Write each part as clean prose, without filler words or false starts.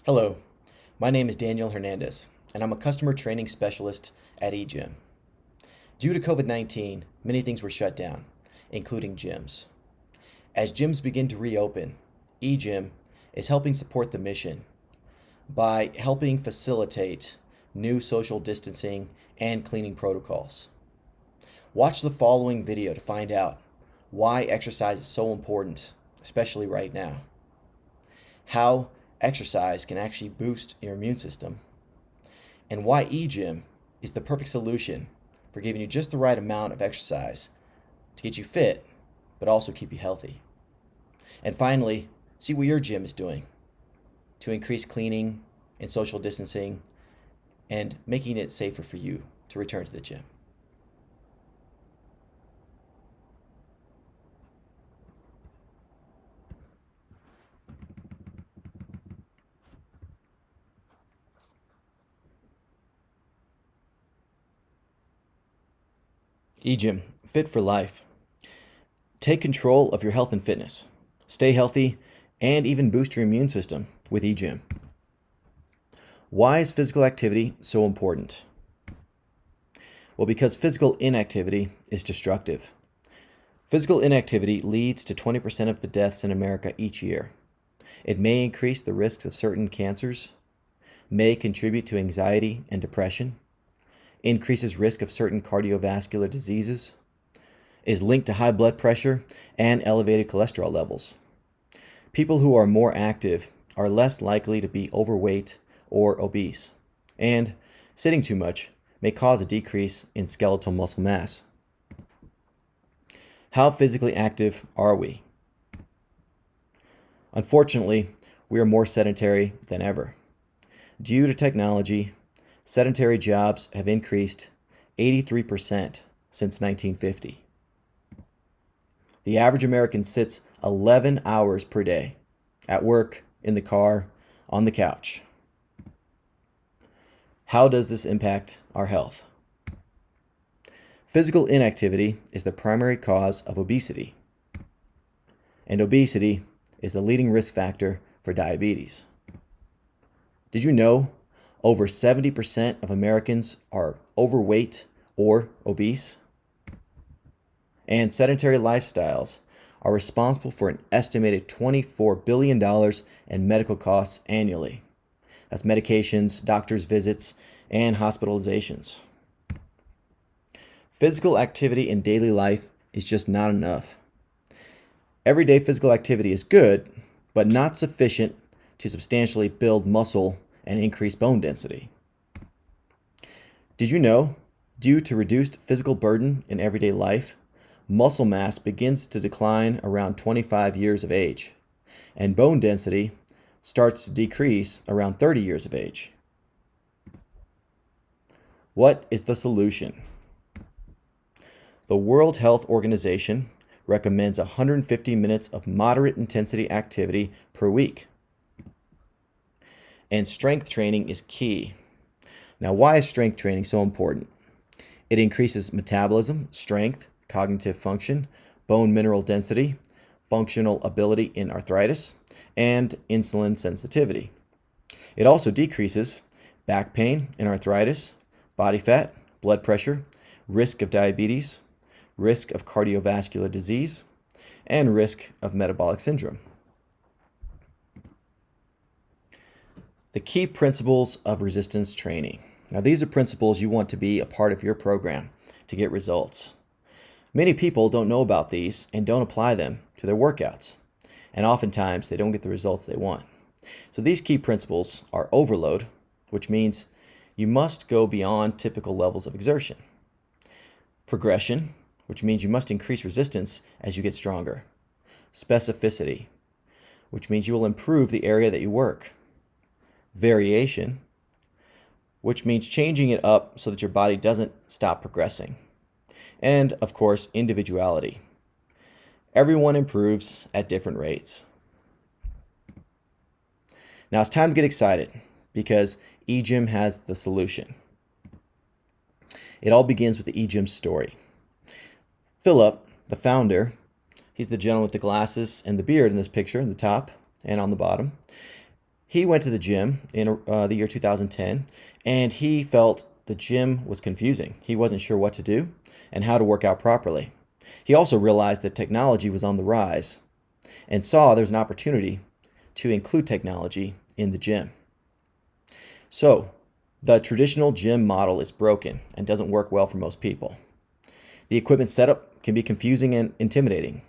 Hello, my name is Daniel Hernandez, and I'm a customer training specialist at EGYM. Due to COVID-19, many things were shut down, including gyms. As gyms begin to reopen, EGYM is helping support the mission by helping facilitate new social distancing and cleaning protocols. Watch the following video to find out why exercise is so important, especially right now. How exercise can actually boost your immune system, and why EGYM is the perfect solution for giving you just the right amount of exercise to get you fit, but also keep you healthy. And finally, see what your gym is doing to increase cleaning and social distancing and making it safer for you to return to the gym. EGYM, fit for life. Take control of your health and fitness. Stay healthy and even boost your immune system with EGYM. Why is physical activity so important? Well, because physical inactivity is destructive. Physical inactivity leads to 20% of the deaths in America each year. It may increase the risks of certain cancers, may contribute to anxiety and depression, increases risk of certain cardiovascular diseases, is linked to high blood pressure and elevated cholesterol levels. People who are more active are less likely to be overweight or obese, and sitting too much may cause a decrease in skeletal muscle mass. How physically active are we? Unfortunately, we are more sedentary than ever. Due to technology, sedentary jobs have increased 83% since 1950. The average American sits 11 hours per day, at work, in the car, on the couch. How does this impact our health? Physical inactivity is the primary cause of obesity, and obesity is the leading risk factor for diabetes. Did you know over 70% of Americans are overweight or obese? And sedentary lifestyles are responsible for an estimated $24 billion in medical costs annually. That's medications, doctor's visits, and hospitalizations. Physical activity in daily life is just not enough. Everyday physical activity is good, but not sufficient to substantially build muscle and increase bone density. Did you know, due to reduced physical burden in everyday life, muscle mass begins to decline around 25 years of age, and bone density starts to decrease around 30 years of age? What is the solution? The World Health Organization recommends 150 minutes of moderate intensity activity per week. And strength training is key. Now, why is strength training so important? It increases metabolism, strength, cognitive function, bone mineral density, functional ability in arthritis, and insulin sensitivity. It also decreases back pain and arthritis, body fat, blood pressure, risk of diabetes, risk of cardiovascular disease, and risk of metabolic syndrome. The key principles of resistance training. Now, these are principles you want to be a part of your program to get results. Many people don't know about these and don't apply them to their workouts, and oftentimes they don't get the results they want. So these key principles are overload, which means you must go beyond typical levels of exertion. Progression, which means you must increase resistance as you get stronger. Specificity, which means you will improve the area that you work. Variation, which means changing it up so that your body doesn't stop progressing. And, of course, individuality. Everyone improves at different rates. Now it's time to get excited because EGYM has the solution. It all begins with the EGYM story. Philip, the founder, he's the gentleman with the glasses and the beard in this picture, in the top and on the bottom. He went to the gym in the year 2010, and he felt the gym was confusing. He wasn't sure what to do and how to work out properly. He also realized that technology was on the rise and saw there was an opportunity to include technology in the gym. So, the traditional gym model is broken and doesn't work well for most people. The equipment setup can be confusing and intimidating.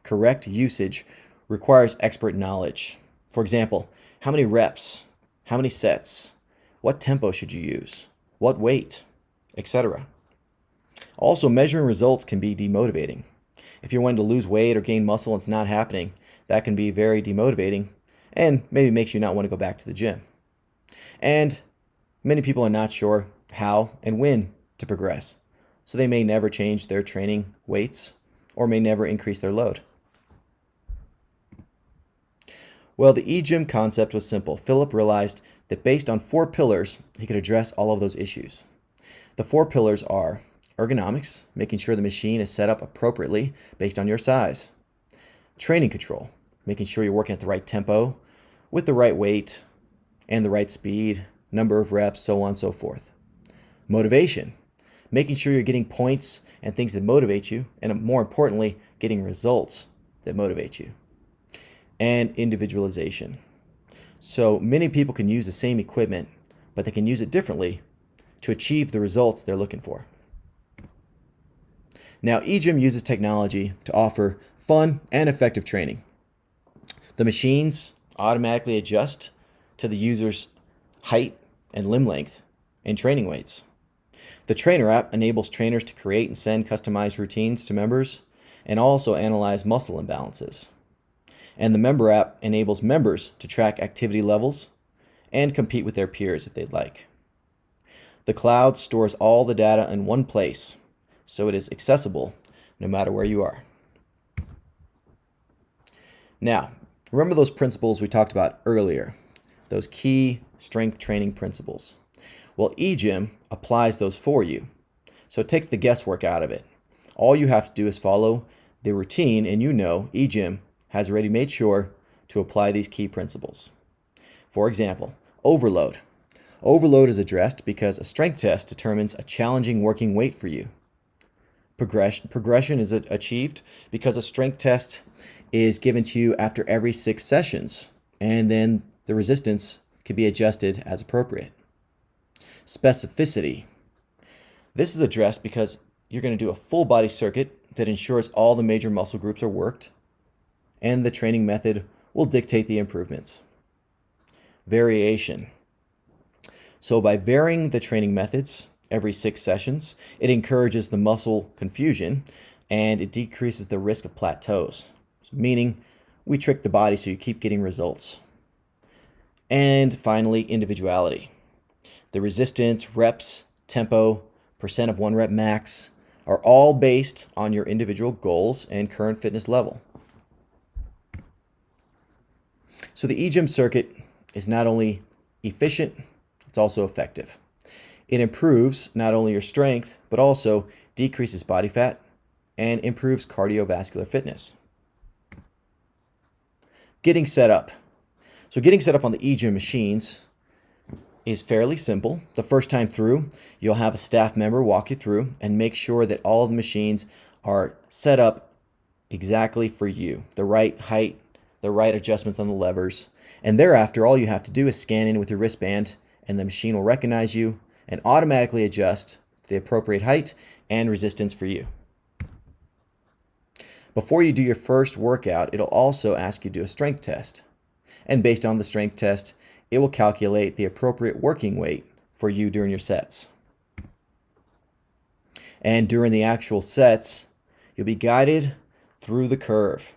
Correct usage requires expert knowledge. For example, how many reps, how many sets, what tempo should you use, what weight, etc. Also, measuring results can be demotivating. If you're wanting to lose weight or gain muscle and it's not happening, that can be very demotivating and maybe makes you not want to go back to the gym. And many people are not sure how and when to progress, so they may never change their training weights or may never increase their load. Well, the EGYM concept was simple. Philip realized that based on 4 pillars, he could address all of those issues. The 4 pillars are ergonomics, making sure the machine is set up appropriately based on your size. Training control, making sure you're working at the right tempo, with the right weight, and the right speed, number of reps, so on and so forth. Motivation, making sure you're getting points and things that motivate you, and more importantly, getting results that motivate you. And individualization. So many people can use the same equipment, but they can use it differently to achieve the results they're looking for. Now, EGYM uses technology to offer fun and effective training. The machines automatically adjust to the user's height and limb length and training weights. The trainer app enables trainers to create and send customized routines to members and also analyze muscle imbalances. And the member app enables members to track activity levels and compete with their peers if they'd like. The cloud stores all the data in one place, so it is accessible no matter where you are. Now, remember those principles we talked about earlier, those key strength training principles. Well, EGYM applies those for you, so it takes the guesswork out of it. All you have to do is follow the routine, and EGYM has already made sure to apply these key principles. For example, overload. Overload is addressed because a strength test determines a challenging working weight for you. Progression is achieved because a strength test is given to you after every 6 sessions, and then the resistance can be adjusted as appropriate. Specificity. This is addressed because you're going to do a full body circuit that ensures all the major muscle groups are worked, and the training method will dictate the improvements. Variation. So by varying the training methods every 6 sessions, it encourages the muscle confusion and it decreases the risk of plateaus, meaning we trick the body so you keep getting results. And finally, individuality. The resistance, reps, tempo, percent of 1 rep max are all based on your individual goals and current fitness level. So the EGYM circuit is not only efficient, it's also effective. It improves not only your strength, but also decreases body fat and improves cardiovascular fitness. Getting set up. So getting set up on the EGYM machines is fairly simple. The first time through, you'll have a staff member walk you through and make sure that all of the machines are set up exactly for you. The right height, the right adjustments on the levers. And thereafter, all you have to do is scan in with your wristband and the machine will recognize you and automatically adjust the appropriate height and resistance for you. Before you do your first workout, it'll also ask you to do a strength test. And based on the strength test, it will calculate the appropriate working weight for you during your sets. And during the actual sets, you'll be guided through the curve.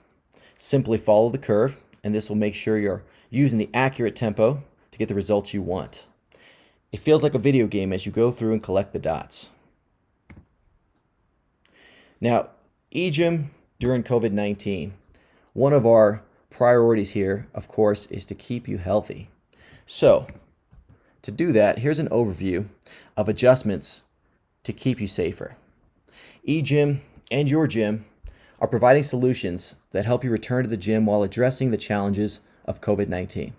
Simply follow the curve, and this will make sure you're using the accurate tempo to get the results you want. It feels like a video game as you go through and collect the dots. Now, EGYM during COVID-19, one of our priorities here, of course, is to keep you healthy. So, to do that, here's an overview of adjustments to keep you safer. EGYM and your gym are providing solutions that help you return to the gym while addressing the challenges of COVID-19.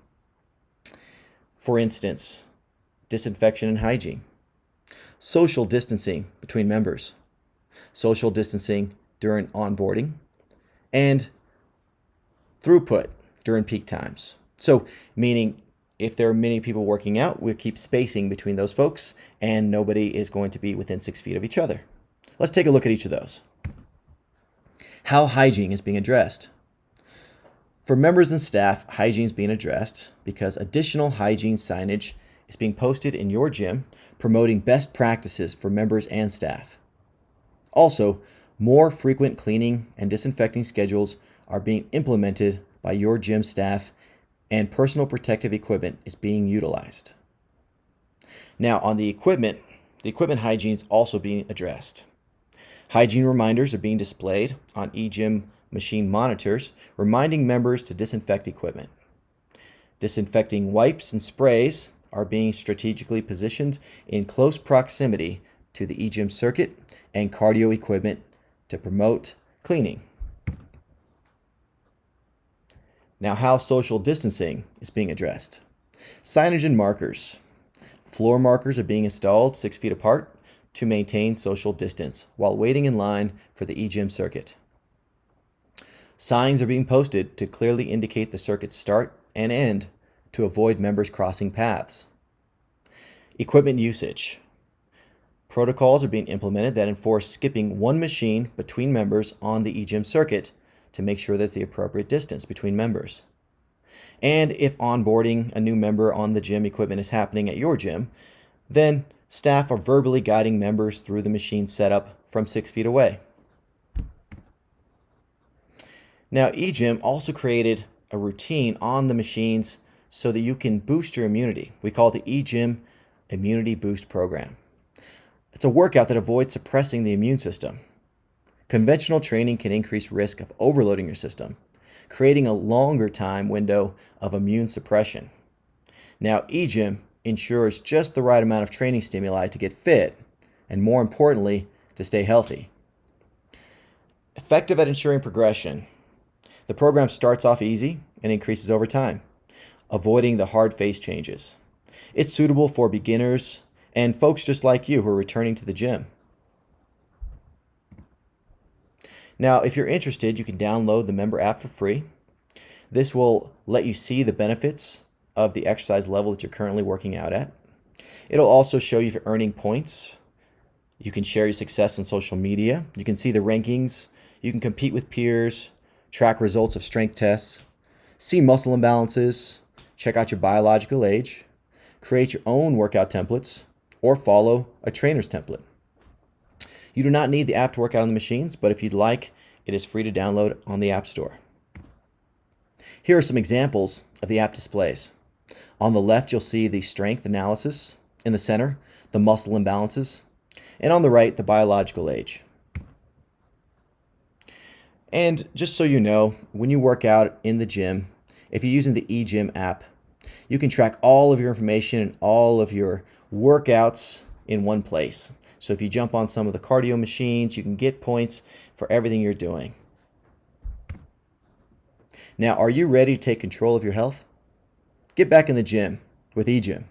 For instance, disinfection and hygiene, social distancing between members, social distancing during onboarding, and throughput during peak times. So, meaning if there are many people working out, we'll keep spacing between those folks and nobody is going to be within 6 feet of each other. Let's take a look at each of those. How hygiene is being addressed. For members and staff, hygiene is being addressed because additional hygiene signage is being posted in your gym promoting best practices for members and staff. Also, more frequent cleaning and disinfecting schedules are being implemented by your gym staff and personal protective equipment is being utilized. Now, on the equipment hygiene is also being addressed. Hygiene reminders are being displayed on EGYM machine monitors, reminding members to disinfect equipment. Disinfecting wipes and sprays are being strategically positioned in close proximity to the EGYM circuit and cardio equipment to promote cleaning. Now, how social distancing is being addressed. Signage and markers. Floor markers are being installed 6 feet apart to maintain social distance while waiting in line for the EGYM circuit. Signs are being posted to clearly indicate the circuit's start and end to avoid members crossing paths. Equipment usage. Protocols are being implemented that enforce skipping one machine between members on the EGYM circuit to make sure there's the appropriate distance between members. And if onboarding a new member on the gym equipment is happening at your gym, then staff are verbally guiding members through the machine setup from 6 feet away. Now, EGYM also created a routine on the machines so that you can boost your immunity. We call it the EGYM Immunity Boost Program. It's a workout that avoids suppressing the immune system. Conventional training can increase risk of overloading your system, creating a longer time window of immune suppression. Now, EGYM ensures just the right amount of training stimuli to get fit, and more importantly, to stay healthy. Effective at ensuring progression. The program starts off easy and increases over time, avoiding the hard phase changes. It's suitable for beginners and folks just like you who are returning to the gym. Now, if you're interested, you can download the member app for free. This will let you see the benefits of the exercise level that you're currently working out at. It'll also show you if you're earning points. You can share your success on social media. You can see the rankings. You can compete with peers, track results of strength tests, see muscle imbalances, check out your biological age, create your own workout templates, or follow a trainer's template. You do not need the app to work out on the machines, but if you'd like, it is free to download on the App Store. Here are some examples of the app displays. On the left, you'll see the strength analysis. In the center, the muscle imbalances. And on the right, the biological age. And just so you know, when you work out in the gym, if you're using the EGYM app, you can track all of your information and all of your workouts in one place. So if you jump on some of the cardio machines, you can get points for everything you're doing. Now, are you ready to take control of your health? Get back in the gym with EGYM.